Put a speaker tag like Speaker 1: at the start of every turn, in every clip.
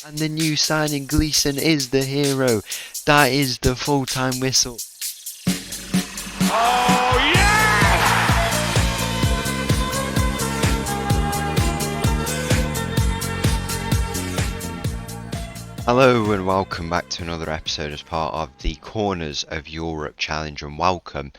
Speaker 1: And the new signing Gleeson is the hero. That is the full-time whistle.
Speaker 2: Oh, yes!
Speaker 1: Hello and welcome back to another episode as part of the Corners of Europe Challenge, and welcome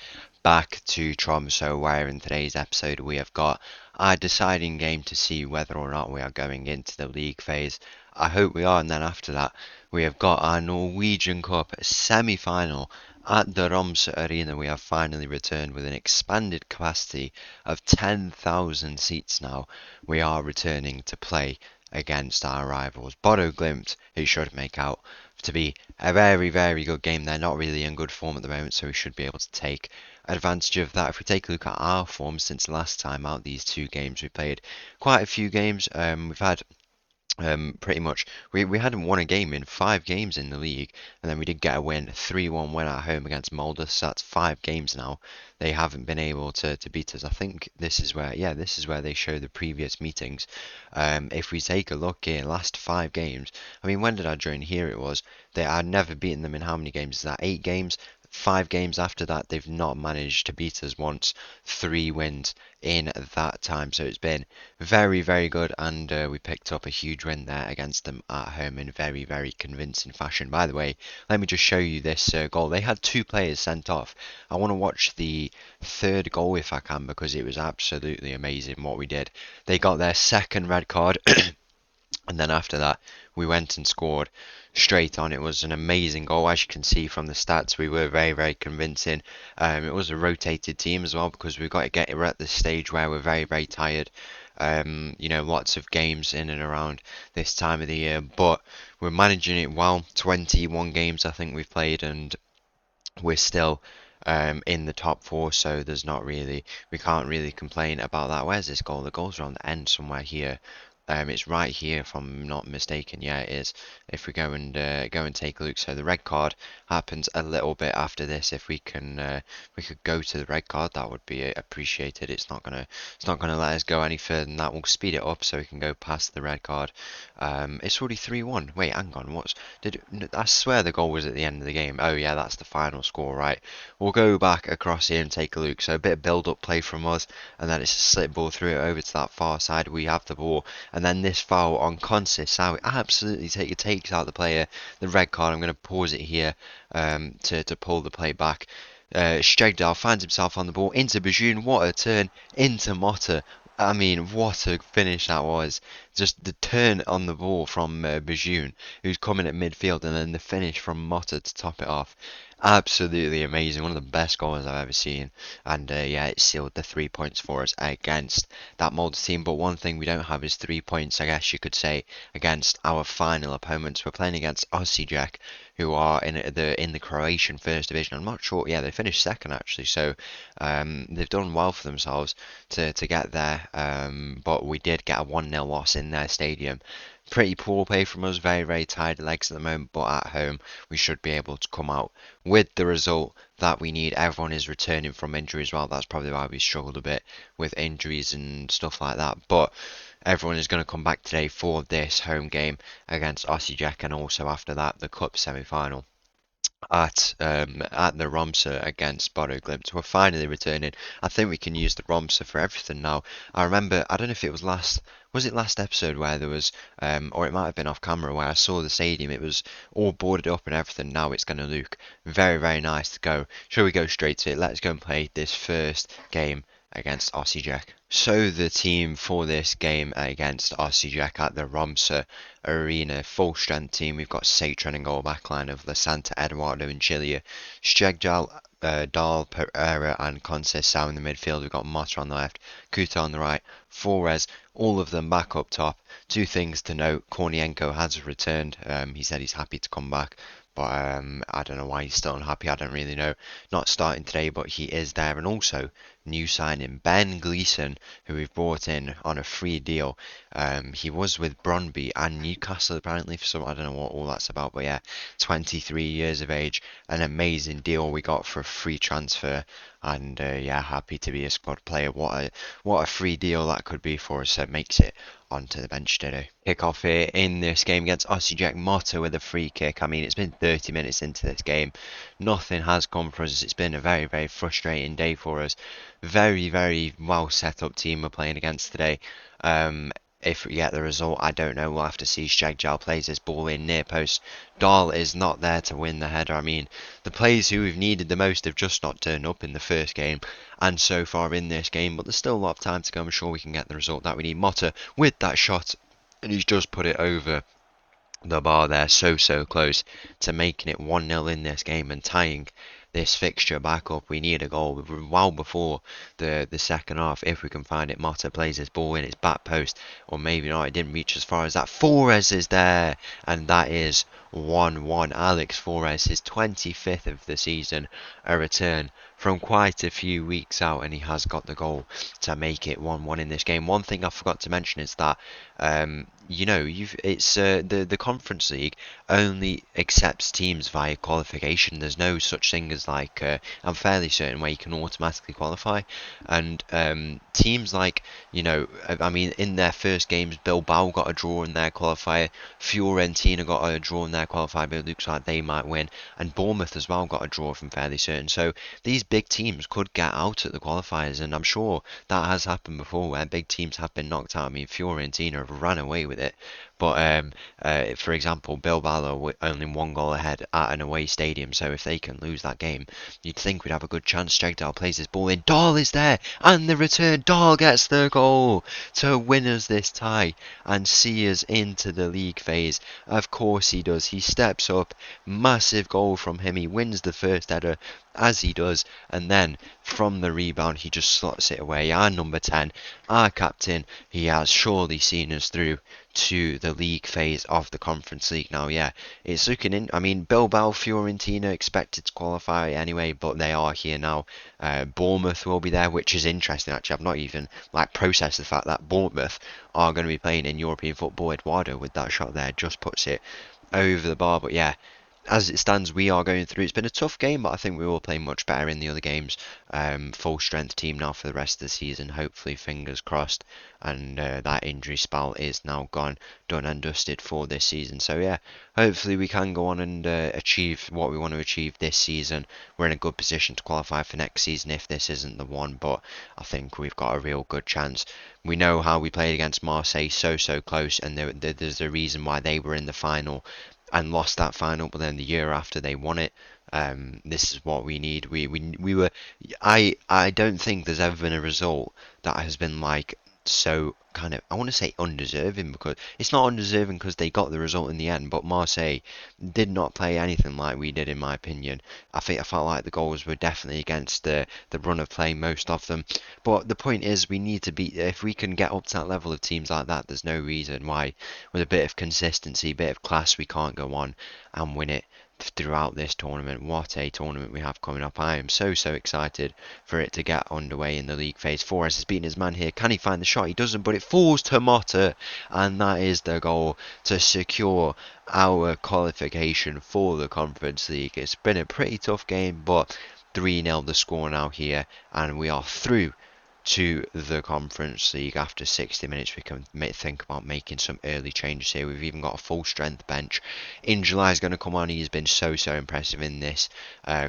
Speaker 1: back to Tromso, where in today's episode we have got our deciding game to see whether or not we are going into the league phase. I hope we are, and then after that we have got our Norwegian Cup semi-final at the Tromso Arena. We have finally returned with an expanded capacity of 10,000 seats now. We are returning to play against our rivals Bodo Glimt, who should make out to be a very, very good game. They're not really in good form at the moment, so we should be able to take advantage of that. If we take a look at our form since last time out, these two games, we played quite a few games. We've had pretty much we hadn't won a game in 5 games in the league, and then we did get a win, 3-1 win at home against Molde. So that's 5 games now. They haven't been able to beat us. I think this is where they show the previous meetings. If we take a look here, last 5 games, I mean, when did I join? Here it was. I'd never beaten them in how many games? Is that 8 games? 5 games after that, they've not managed to beat us once. 3 wins in that time, so it's been very, very good, and we picked up a huge win there against them at home in very, very convincing fashion. By the way, let me just show you this goal. They had 2 players sent off. I want to watch the third goal if I can, because it was absolutely amazing what we did. They got their second red card. And then after that, we went and scored straight on. It was an amazing goal. As you can see from the stats, we were very, very convincing. It was a rotated team as well, because we've got to get we're at the stage where we're very, very tired. Lots of games in and around this time of the year, but we're managing it well. 21 games I think we've played, and we're still in the top 4, so we can't really complain about that. Where's this goal? The goal's around the end somewhere here. It's right here, if I'm not mistaken. Yeah, it is. If we go and take a look, so the red card happens a little bit after this. If we could go to the red card, that would be appreciated. It's not gonna let us go any further than that. We'll speed it up so we can go past the red card. It's already 3-1. Wait, hang on. I swear the goal was at the end of the game. Oh yeah, that's the final score, right? We'll go back across here and take a look. So a bit of build-up play from us, and then it's a slip ball through it over to that far side. We have the ball. And then this foul on Conceição absolutely takes out the player. The red card. I'm going to pause it here to pull the play back. Stegdal finds himself on the ball into Bajun. What a turn into Motta. I mean, what a finish that was. Just the turn on the ball from Bajun, who's coming at midfield, and then the finish from Motta to top it off. Absolutely amazing. One of the best goals I've ever seen. And it sealed the 3 points for us against that Molde team. But one thing we don't have is 3 points, I guess you could say, against our final opponents. We're playing against Osijek, who are in the Croatian First Division. I'm not sure. Yeah, they finished second actually. So they've done well for themselves to get there. But we did get a 1-0 loss in their stadium. Pretty poor play from us, very, very tired legs at the moment, but at home we should be able to come out with the result that we need. Everyone is returning from injury as well. That's probably why we struggled a bit with injuries and stuff like that. But everyone is going to come back today for this home game against Osijek, and also after that the cup semi-final at the Tromso against Bodo Glimt. We're finally returning. I think we can use the Tromso for everything now. I remember, I don't know if it was last episode where there was, or it might have been off camera, where I saw the stadium. It was all boarded up and everything. Now it's going to look very, very nice to go. Shall we go straight to it? Let's go and play this first game against Osijek. So the team for this game against Osijek at the Tromso Arena, full strength team. We've got Satran in goal, backline of Lasanta, Eduardo and Chilia, Stegdal, Dahl, Pereira and Conceição in the midfield. We've got Motta on the left, Kuta on the right, Flores, all of them back up top. 2 things to note: Kornienko has returned. He said he's happy to come back, but I don't know why he's still unhappy. I don't really know. Not starting today, but he is there. And also new signing, Ben Gleeson, who we've brought in on a free deal. He was with Brøndby and Newcastle apparently for some, I don't know what all that's about, but yeah, 23 years of age, an amazing deal we got for a free transfer, and yeah, happy to be a squad player. What a free deal that could be for us. So it makes it onto the bench today. Kick off here in this game against Osijek, Motto with a free kick. I mean, it's been 30 minutes into this game. Nothing has come for us. It's been a very, very frustrating day for us. Very, very well set up team we're playing against today. If we get the result, I don't know. We'll have to see. Shagjal plays this ball in near post. Dahl is not there to win the header. I mean, the players who we've needed the most have just not turned up in the first game and so far in this game, but there's still a lot of time to go. I'm sure we can get the result that we need. Motta with that shot, and he's just put it over the bar there, so close to making it 1-0 in this game and tying this fixture back up. We need a goal well before the second half if we can find it. Motta plays this ball in its back post, or maybe not, it didn't reach as far as that. Flores is there, and that is 1-1. Alex Flores, his 25th of the season, a return from quite a few weeks out, and he has got the goal to make it 1-1 in this game. One thing I forgot to mention is that you know, it's the Conference League only accepts teams via qualification. There's no such thing as like I'm fairly certain where you can automatically qualify, and teams like, you know, I mean, in their first games, Bilbao got a draw in their qualifier, Fiorentina got a draw in their qualifier, but it looks like they might win, and Bournemouth as well got a draw from fairly certain. So these big teams could get out at the qualifiers, and I'm sure that has happened before where big teams have been knocked out. I mean, Fiorentina have ran away with it, but for example, Bilbao were only one goal ahead at an away stadium, so if they can lose that game, you'd think we'd have a good chance. Stegdal plays this ball in, Dahl is there, and the return, Dahl gets the goal to win us this tie and see us into the league phase. Of course he does, he steps up, massive goal from him, he wins the first header, as he does, and then from the rebound he just slots it away. Our number 10, our captain, he has surely seen us through to the league phase of the Conference League now. Yeah, it's looking in. I mean, Bilbao, Fiorentina expected to qualify anyway, but they are here now. Bournemouth will be there, which is interesting actually. I've not even like processed the fact that Bournemouth are going to be playing in European football. Eduardo with that shot there just puts it over the bar, but yeah, as it stands, we are going through. It's been a tough game, but I think we will play much better in the other games. Full strength team now for the rest of the season. Hopefully, fingers crossed. And that injury spell is now gone, done and dusted for this season. So yeah, hopefully we can go on and achieve what we want to achieve this season. We're in a good position to qualify for next season if this isn't the one, but I think we've got a real good chance. We know how we played against Marseille, so close, and there's a reason why they were in the final and lost that final, but then the year after they won it. This is what we need. We were. I don't think there's ever been a result that has been like so kind of, I want to say undeserving, because it's not undeserving because they got the result in the end, but Marseille did not play anything like we did in my opinion. I felt like the goals were definitely against the run of play, most of them, but the point is we need to beat, if we can get up to that level of teams like that, there's no reason why with a bit of consistency, a bit of class, we can't go on and win it throughout this tournament. What a tournament we have coming up. I am so excited for it to get underway in the league phase. Forrest has beaten his man here. Can he find the shot? He doesn't, but it falls to Motta, and that is the goal to secure our qualification for the Conference League. It's been a pretty tough game, but 3-0 the score now here, and we are through to the Conference League. After 60 minutes we can think about making some early changes here. We've even got a full strength bench. In July is going to come on. He's been so impressive in this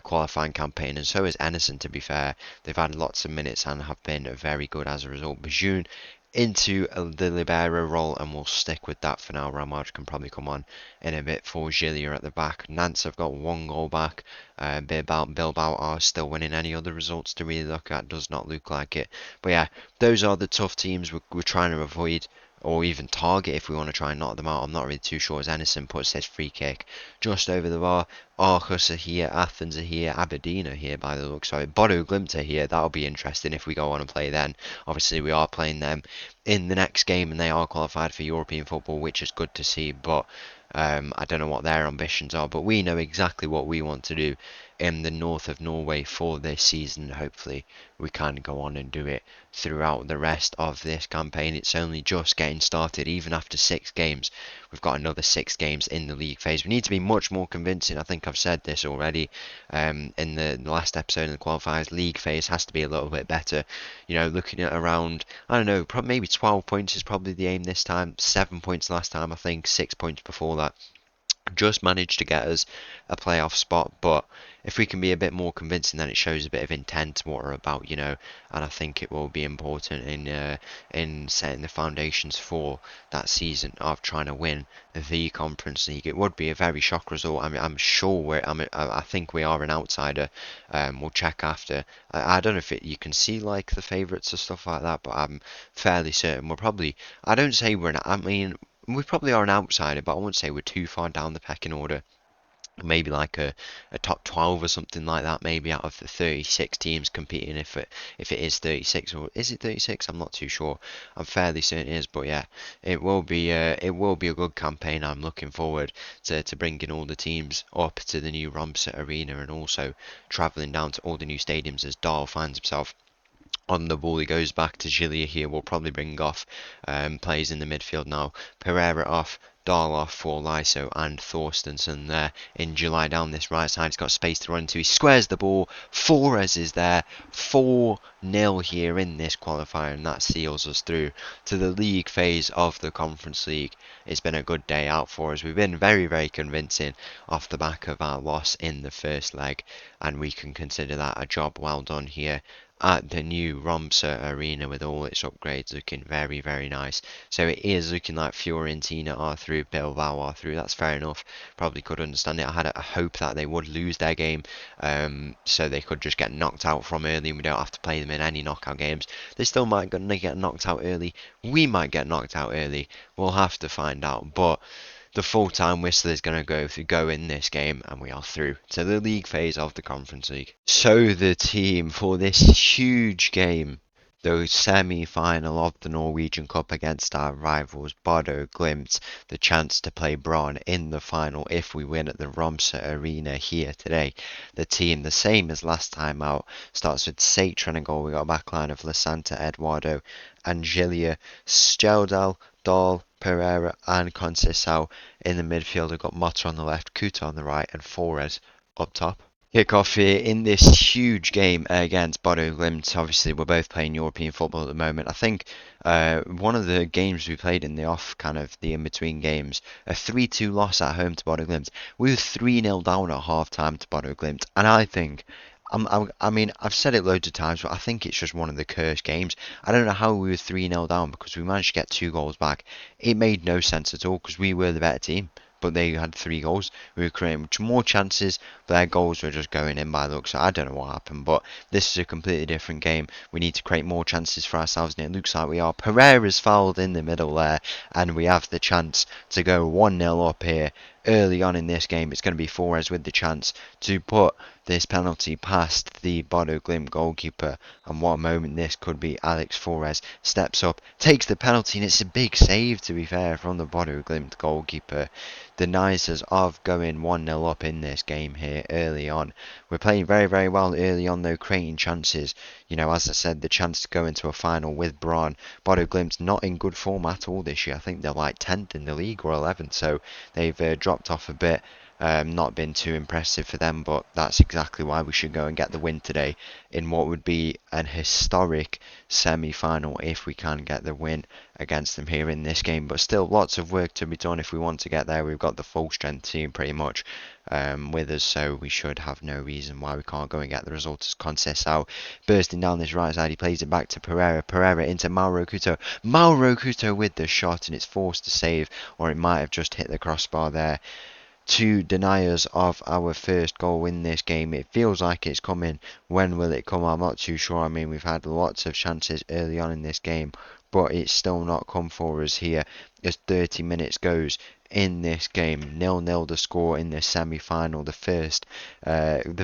Speaker 1: qualifying campaign, and so is Ennison, to be fair. They've had lots of minutes and have been very good as a result. Bajun into the libero role, and we'll stick with that for now. Ramaj can probably come on in a bit for Gilia at the back. Nance have got one goal back. Bilbao are still winning. Any other results to really look at? Does not look like it. But yeah, those are the tough teams we're trying to avoid, or even target if we want to try and knock them out. I'm not really too sure, as Ennison puts his free kick just over the bar. Aarhus are here, Athens are here, Aberdeen are here by the looks of it. Bodo, Glimt are here. That'll be interesting if we go on and play then. Obviously we are playing them in the next game, and they are qualified for European football, which is good to see, but I don't know what their ambitions are, but we know exactly what we want to do in the north of Norway for this season. Hopefully we can go on and do it throughout the rest of this campaign. It's only just getting started. Even after 6 games, we've got another 6 games in the league phase. We need to be much more convincing. I think I've said this already in the last episode in the qualifiers. League phase has to be a little bit better. You know, looking at around, I don't know, maybe 12 points is probably the aim this time. 7 points last time, I think. 6 points before that. Just managed to get us a playoff spot, but if we can be a bit more convincing, then it shows a bit of intent what we're about, you know. And I think it will be important in setting the foundations for that season of trying to win the Conference League. It would be a very shock result. I mean, I'm sure I think we are an outsider. We'll check after. I don't know if you can see like the favourites or stuff like that, but I'm fairly certain we're probably. I don't say we're. I mean, we probably are an outsider, but I wouldn't say we're too far down the pecking order. Maybe like a top 12 or something like that, maybe out of the 36 teams competing, if it is 36, or is it 36? I'm not too sure. I'm fairly certain it is, but yeah, it will be a good campaign. I'm looking forward to bringing all the teams up to the new Tromsø arena, and also travelling down to all the new stadiums as Dahl finds himself on the ball. He goes back to Gilia here. We'll probably bring off players in the midfield now. Pereira off, Dahl off for Lyso and Thorstensen there in July down this right side. He's got space to run into. He squares the ball. Flores is there. 4-0 here in this qualifier, and that seals us through to the league phase of the Conference League. It's been a good day out for us. We've been very, very convincing off the back of our loss in the first leg, and we can consider that a job well done here at the new Tromsø arena with all its upgrades, looking very, very nice. So it is looking like Fiorentina are through, Bilbao are through. That's fair enough. Probably could understand it. I had a hope that they would lose their game, so they could just get knocked out from early and we don't have to play them in any knockout games. They still might get knocked out early. We might get knocked out early. We'll have to find out. But the full-time whistle is going to go in this game, and we are through to the league phase of the Conference League. So the team for this huge game, the semi-final of the Norwegian Cup against our rivals Bodo Glimt, the chance to play Brann in the final if we win at the Tromsø arena here today. The team, the same as last time out, starts with Satran in goal. We got a backline of Lasanta, Eduardo, Angelia, Stjørdal, Dahl, Pereira and Conceição in the midfield. We've got Motta on the left, Kuta on the right, and Flores up top. Kick off here in this huge game against Bodo Glimt. Obviously, we're both playing European football at the moment. I think one of the games we played in the off, kind of the in-between games, a 3-2 loss at home to Bodo Glimt. We were 3-0 down at half-time to Bodo Glimt, and I think I mean, I've said it loads of times, but I think it's just one of the cursed games. I don't know how we were 3-0 down because we managed to get 2 goals back. It made no sense at all because we were the better team, but they had 3 goals. We were creating much more chances, but their goals were just going in by luck. So I don't know what happened, but this is a completely different game. We need to create more chances for ourselves, and it looks like we are. Pereira's fouled in the middle there, and we have the chance to go 1-0 up here. Early on in this game, it's going to be Flores with the chance to put this penalty past the Bodo Glimt goalkeeper, and what a moment this could be. Alex Flores steps up, takes the penalty, and it's a big save, to be fair, from the Bodo Glimt goalkeeper. Denies us of going 1-0 up in this game here early on. We're playing very, very well early on, though, creating chances. You know, as I said, the chance to go into a final with Brann. Bodo Glimt's not in good form at all this year. I think they're like 10th in the league or 11th, so they've dropped off a bit. Not been too impressive for them, but that's exactly why we should go and get the win today in what would be an historic semi-final if we can get the win against them here in this game. But still, lots of work to be done if we want to get there. We've got the full strength team pretty much with us, so we should have no reason why we can't go and get the result. As Conceição bursting down this right side, he plays it back to Pereira. Pereira into Mauro Couto. Mauro Couto with the shot, and it's forced to save, or it might have just hit the crossbar there, to deny us of our first goal in this game. It feels like it's coming. When will it come? I'm not too sure. I mean, we've had lots of chances early on in this game, but it's still not come for us here as 30 minutes goes in this game. 0-0 the score in the semi-final, the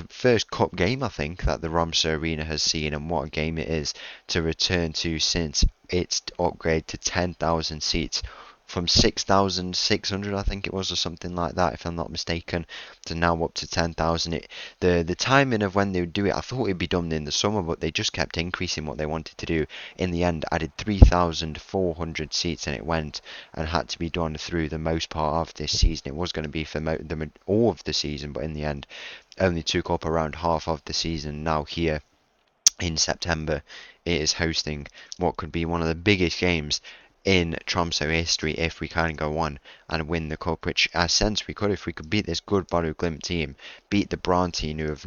Speaker 1: first cup game, I think, that the Tromsø arena has seen, and what a game it is to return to since its upgrade to 10,000 seats from 6,600, I think it was, or something like that, if I'm not mistaken, to now up to 10,000. The timing of when they would do it, I thought it'd be done in the summer, but they just kept increasing what they wanted to do. In the end, added 3,400 seats, and it went and had to be done through the most part of this season. It was going to be for all of the season, but in the end, only took up around half of the season. Now here in September, it is hosting what could be one of the biggest games in Tromso history if we can go on and win the cup, which I sense we could if we could beat this good Bodo Glimt team, beat the Braun team who have,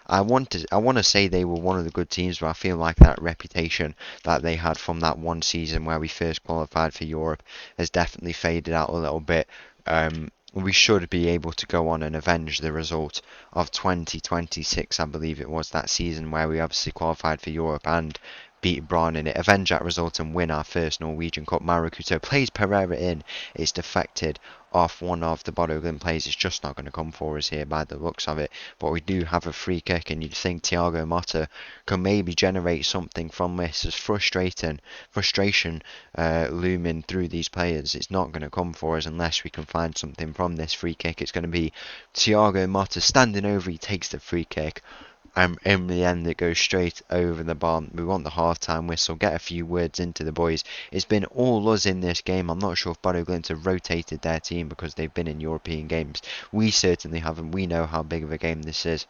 Speaker 1: I want to say they were one of the good teams, but I feel like that reputation that they had from that one season where we first qualified for Europe has definitely faded out a little bit. We should be able to go on and avenge the result of 2026, I believe it was, that season where we obviously qualified for Europe and beat Braun in it, avenge that result and win our first Norwegian Cup. Maracuto plays Pereira in, it's deflected off one of the Bodo Glimt players. It's just not going to come for us here by the looks of it, but we do have a free kick, and you'd think Thiago Motta can maybe generate something from this. As frustration looming through these players, it's not going to come for us unless we can find something from this free kick. It's going to be Thiago Motta standing over, he takes the free kick, and in the end it goes straight over the bar. We want the half-time whistle, get a few words into the boys. It's been all us in this game. I'm not sure if Bodo Glimt have rotated their team because they've been in European games. We certainly haven't. We know how big of a game this is,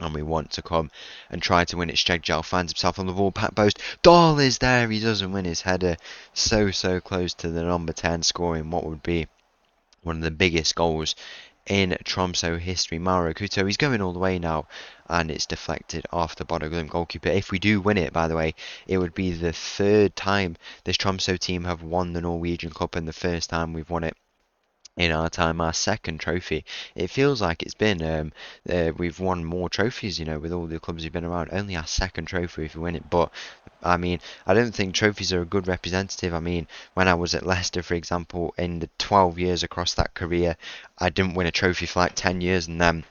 Speaker 1: and we want to come and try to win it. Steggel finds himself on the ball, Pat Post. Dahl is there, he doesn't win his header. So close to the number 10 scoring what would be one of the biggest goals in Tromso history. Mauro Couto, he's going all the way now, and it's deflected off the Bodo Glimt goalkeeper. If we do win it, by the way, it would be the third time this Tromso team have won the Norwegian Cup, and the first time we've won it in our time, our second trophy. It feels like it's been, we've won more trophies, with all the clubs we've been around. Only our second trophy if we win it, but I mean, I don't think trophies are a good representative. I mean, when I was at Leicester, for example, in the 12 years across that career, I didn't win a trophy for like 10 years, and then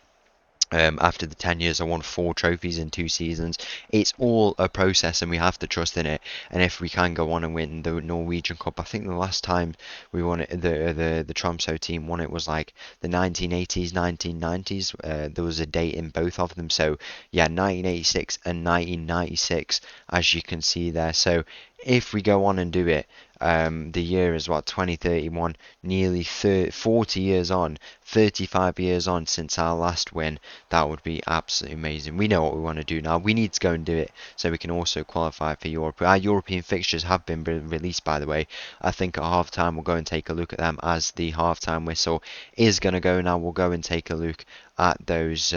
Speaker 1: after the 10 years, I won 4 trophies in 2 seasons. It's all a process, and we have to trust in it. And if we can go on and win the Norwegian Cup, I think the last time we won it, the Tromso team won it was like the 1980s, 1990s. There was a date in both of them. So yeah, 1986 and 1996, as you can see there. So if we go on and do it, the year is what, 2031, nearly 40 years on, 35 years on since our last win. That would be absolutely amazing. We know what we want to do now. We need to go and do it so we can also qualify for Europe. Our European fixtures have been released, by the way. I think at half time we'll go and take a look at them as the half time whistle is going to go now. We'll go and take a look at those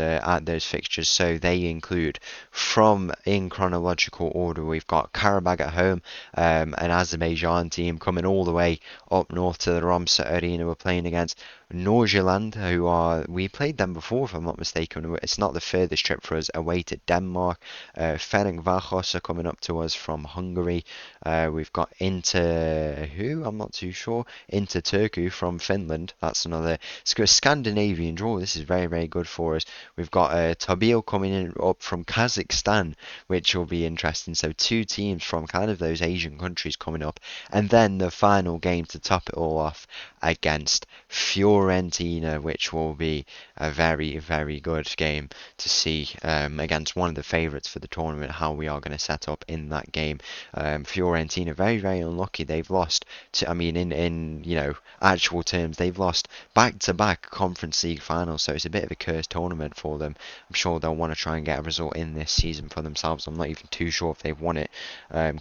Speaker 1: fixtures. So they include, from in chronological order, we've got Karabag at home, an Azerbaijan team coming all the way up north to the Tromsø arena. We're playing against Norwegian, we played them before if I'm not mistaken. It's not the furthest trip for us, away to Denmark. Ferencváros are coming up to us from Hungary. We've got I'm not too sure, Inter Turku from Finland. That's another Scandinavian draw. This is very good for us. We've got Tabil coming in up from Kazakhstan, which will be interesting. So 2 teams from kind of those Asian countries coming up, and then the final game to top it all off against Fiorentina, which will be a very good game to see against one of the favourites for the tournament, how we are going to set up in that game. Fiorentina very unlucky. They've lost in actual terms, they've lost back-to-back Conference League finals, so it's a bit of a cursed tournament for them. I'm sure they'll want to try and get a result in this season for themselves. I'm not even too sure if they've won it,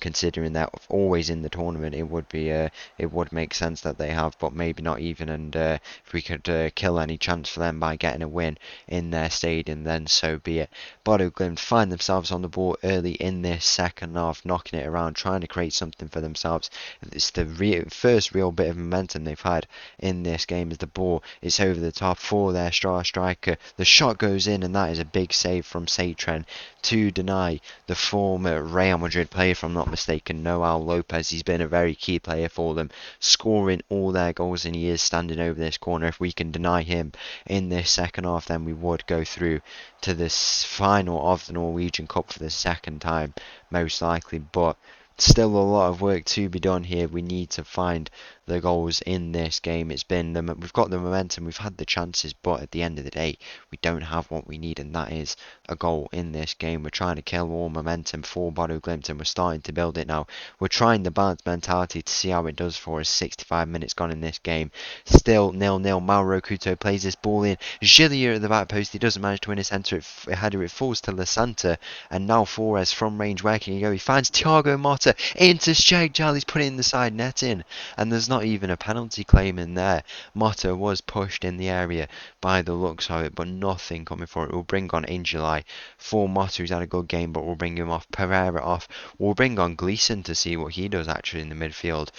Speaker 1: considering they're always in the tournament. It would make sense that they have, but maybe not even. And if we could kill any chance for them by getting a win in their stadium, then so be it. Bodo Glimt find themselves on the ball early in this second half, knocking it around, trying to create something for themselves. It's the first real bit of momentum they've had in this game, as the ball is over the top for their star striker. The shot goes in, and that is a big save from Satren to deny the former Real Madrid player, if I'm not mistaken, Noel Lopez. He's been a very key player for them, scoring all their goals, and he is standing over this corner. If we can deny him in this second half, then we would go through to this final of the Norwegian Cup for the second time, most likely. But still a lot of work to be done here. We need to find the goals in this game. We've got the momentum, we've had the chances, but at the end of the day, we don't have what we need, and that is a goal in this game. We're trying to kill all momentum for Bodo Glimt, and we're starting to build it now. We're trying the balance mentality to see how it does for us. 65 minutes gone in this game. Still 0-0. Mauro Couto plays this ball in. Gillier at the back post. He doesn't manage to win a header. It falls to Lasanta. And now Flores from range. Where can he go? He finds Thiago Motta into Shakhtar. He's put it in the side net in. And there's not even a penalty claim in there. Motta was pushed in the area by the looks of it, but nothing coming for it. We'll bring on in July for Motta, who's had a good game, but we'll bring him off. Pereira off. We'll bring on Gleeson to see what he does actually in the midfield.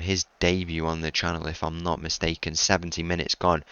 Speaker 1: His debut on the channel, if I'm not mistaken. 70 minutes gone.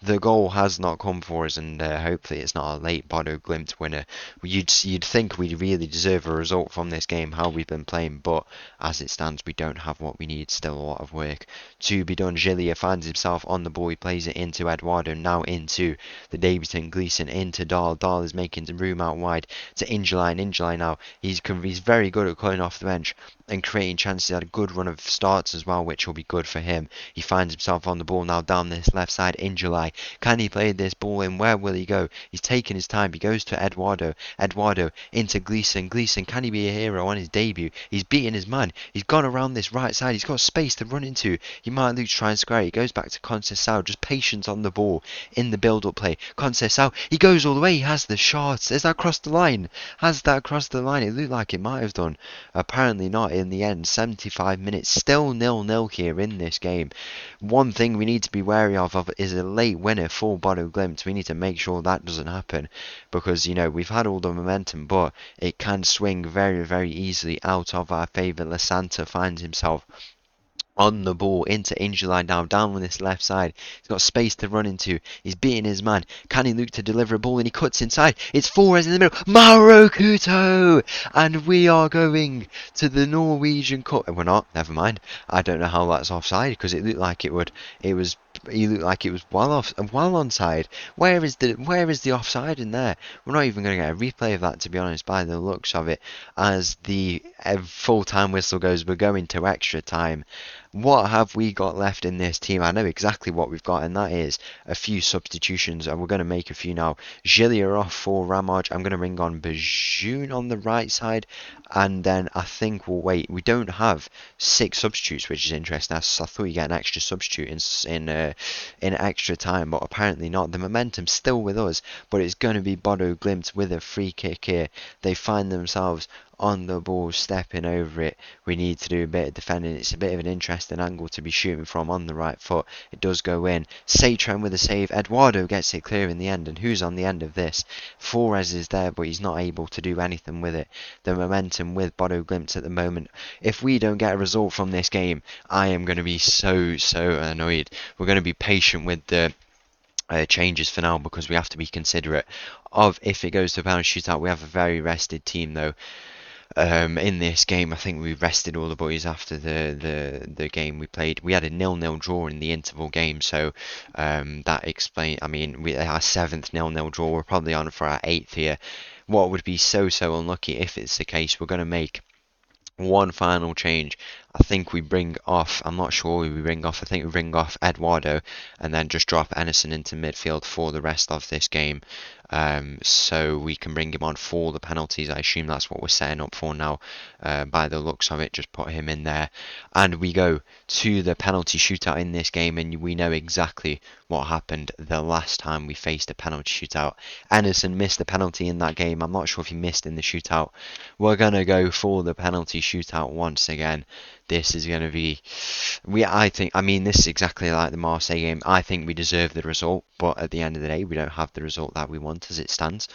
Speaker 1: The goal has not come for us, and hopefully it's not a late Bodo Glimt winner. You'd think we really deserve a result from this game, how we've been playing, but as it stands, we don't have what we need. Still a lot of work to be done. Gillier finds himself on the ball. He plays it into Eduardo, now into the debutant Gleeson, into Dahl. Dahl is making the room out wide to Injali, and Injali now, he's very good at cutting off the bench and creating chances. He had a good run of starts as well, which will be good for him. He finds himself on the ball now down this left side. In July, can he play this ball in? Where will he go? He's taking his time. He goes to Eduardo. Eduardo into Gleeson. Gleeson, can he be a hero on his debut? He's beaten his man. He's gone around this right side. He's got space to run into. He might lose, try and square it. He goes back to Conceição. Just patience on the ball in the build-up play. Conceição, he goes all the way. He has the shot. Has that crossed the line? Has that crossed the line? It looked like it might have done. Apparently not in the end. 75 minutes. Still 0-0 here in this game. One thing we need to be wary of is a late winner for Bodo Glimt. We need to make sure that doesn't happen, because, you know, we've had all the momentum, but it can swing very, very easily out of our favour. Lasanta finds himself on the ball into Injali now, down on this left side. He's got space to run into. He's beating his man. Can he look to deliver a ball? And he cuts inside. It's Flores in the middle. Mauro Couto! And we are going to the Norwegian Cup. We're not. Never mind. I don't know how that's offside, because it looked like it would. He looked like it was well onside. Where is the offside in there? We're not even going to get a replay of that, to be honest, by the looks of it. As the full-time whistle goes, we're going to extra time. What have we got left in this team? I know exactly what we've got, and that is a few substitutions, and we're going to make a few now. Gillier off for Ramaj. I'm going to bring on Bajoun on the right side, and then I think we'll wait. We don't have 6 substitutes, which is interesting. I thought you get an extra substitute in extra time, but apparently not. The momentum's still with us, but it's going to be Bodo Glimt with a free kick here. They find themselves on the ball, stepping over it. We need to do a bit of defending. It's a bit of an interesting angle to be shooting from on the right foot. It does go in. Satran with a save. Eduardo gets it clear in the end, and who's on the end of this? Flores is there, but he's not able to do anything with it. The momentum with Bodo Glimt at the moment. If we don't get a result from this game, I am going to be so annoyed. We're going to be patient with the changes for now, because we have to be considerate of if it goes to a penalty shootout. We have a very rested team though. In this game, I think we rested all the boys after the game we played. We had a 0-0 draw in the interval game, so that explains. I mean, our 7th 0-0 draw. We're probably on for our 8th here. What would be so unlucky if it's the case. We're going to make one final change. I think we bring off, I'm not sure who we bring off, I think we bring off Eduardo and then just drop Ennison into midfield for the rest of this game. So we can bring him on for the penalties. I assume that's what we're setting up for now, by the looks of it. Just put him in there, and we go to the penalty shootout in this game, and we know exactly what happened the last time we faced a penalty shootout. Ennison missed the penalty in that game. I'm not sure if he missed in the shootout. We're gonna go for the penalty shootout once again. This is going to be, I mean, this is exactly like the Marseille game. I think we deserve the result, but at the end of the day, we don't have the result that we want as it stands.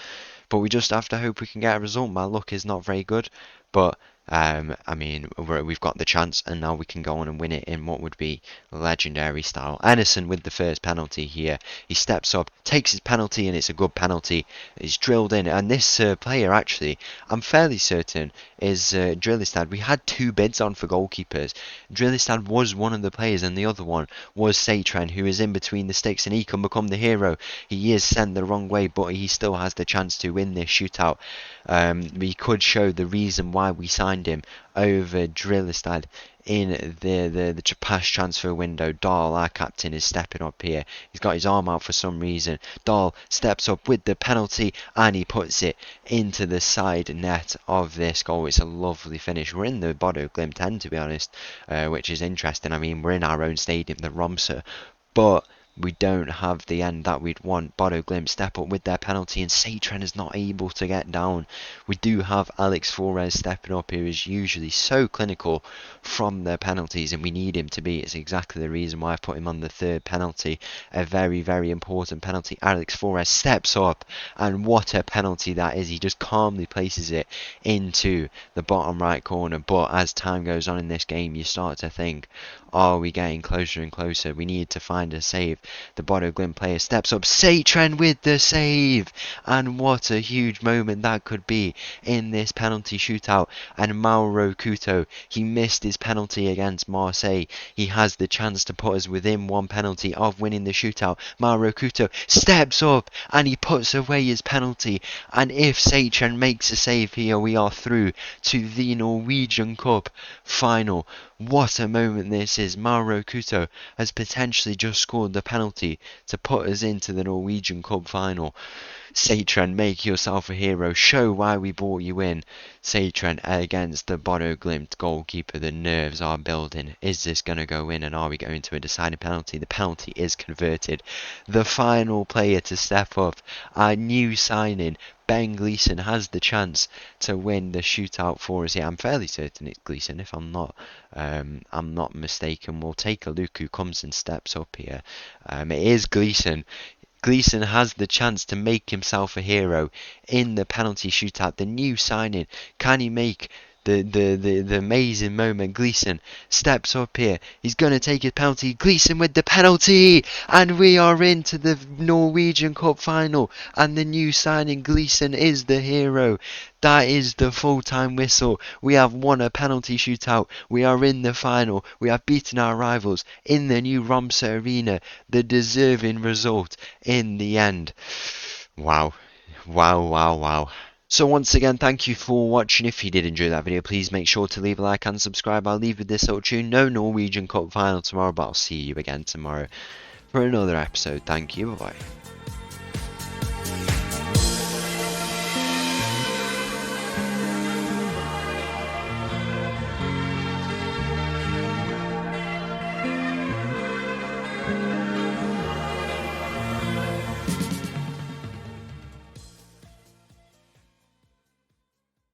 Speaker 1: But we just have to hope we can get a result. My luck is not very good, but I mean, we've got the chance, and now we can go on and win it in what would be legendary style. Ennison with the first penalty here. He steps up, takes his penalty, and it's a good penalty. He's drilled in, and this player, actually, I'm fairly certain, is Drillistad. We had 2 bids on for goalkeepers. Drillistad was one of the players, and the other one was Satran, who is in between the sticks, and he can become the hero. He is sent the wrong way, but he still has the chance to win this shootout. We could show the reason why we signed him over Drillistad in the past transfer window. Dahl, our captain, is stepping up here. He's got his arm out for some reason. Dahl steps up with the penalty and he puts it into the side net of this goal. It's a lovely finish. We're in the Bodo Glimt end, to be honest, which is interesting. I mean, we're in our own stadium, the Tromsø, but we don't have the end that we'd want. Bodo Glimt step up with their penalty and Satren is not able to get down. We do have Alex Flores stepping up, who is usually so clinical from their penalties, and we need him to be. It's exactly the reason why I put him on the third penalty. A very, very important penalty. Alex Flores steps up, and what a penalty that is. He just calmly places it into the bottom right corner. But as time goes on in this game, you start to think, are we getting closer and closer? We need to find a save. The Bodo Glimt player steps up. Satren with the save! And what a huge moment that could be in this penalty shootout. And Mauro Couto, he missed his penalty against Marseille. He has the chance to put us within one penalty of winning the shootout. Mauro Couto steps up and he puts away his penalty. And if Satren makes a save here, we are through to the Norwegian Cup final. What a moment this is. Mauro Couto has potentially just scored the penalty to put us into the Norwegian Cup final. Satren, make yourself a hero. Show why we brought you in. Satren against the Bodo Glimt goalkeeper. The nerves are building. Is this going to go in, and are we going to a deciding penalty? The penalty is converted. The final player to step up, our new signing, Ben Gleeson, has the chance to win the shootout for us here. I'm fairly certain it's Gleeson, if I'm not mistaken. We'll take a look who comes and steps up here. It is Gleeson. Gleeson has the chance to make himself a hero in the penalty shootout. The new signing, can he make the amazing moment? Gleeson steps up here. He's going to take his penalty. Gleeson with the penalty, and we are into the Norwegian Cup final. And the new signing, Gleeson, is the hero. That is the full-time whistle. We have won a penalty shootout. We are in the final. We have beaten our rivals in the new Tromsø arena. The deserving result in the end. Wow. Wow, wow, wow. So once again, thank you for watching. If you did enjoy that video, please make sure to leave a like and subscribe. I'll leave with this little tune. No Norwegian Cup final tomorrow, but I'll see you again tomorrow for another episode. Thank you. Bye-bye.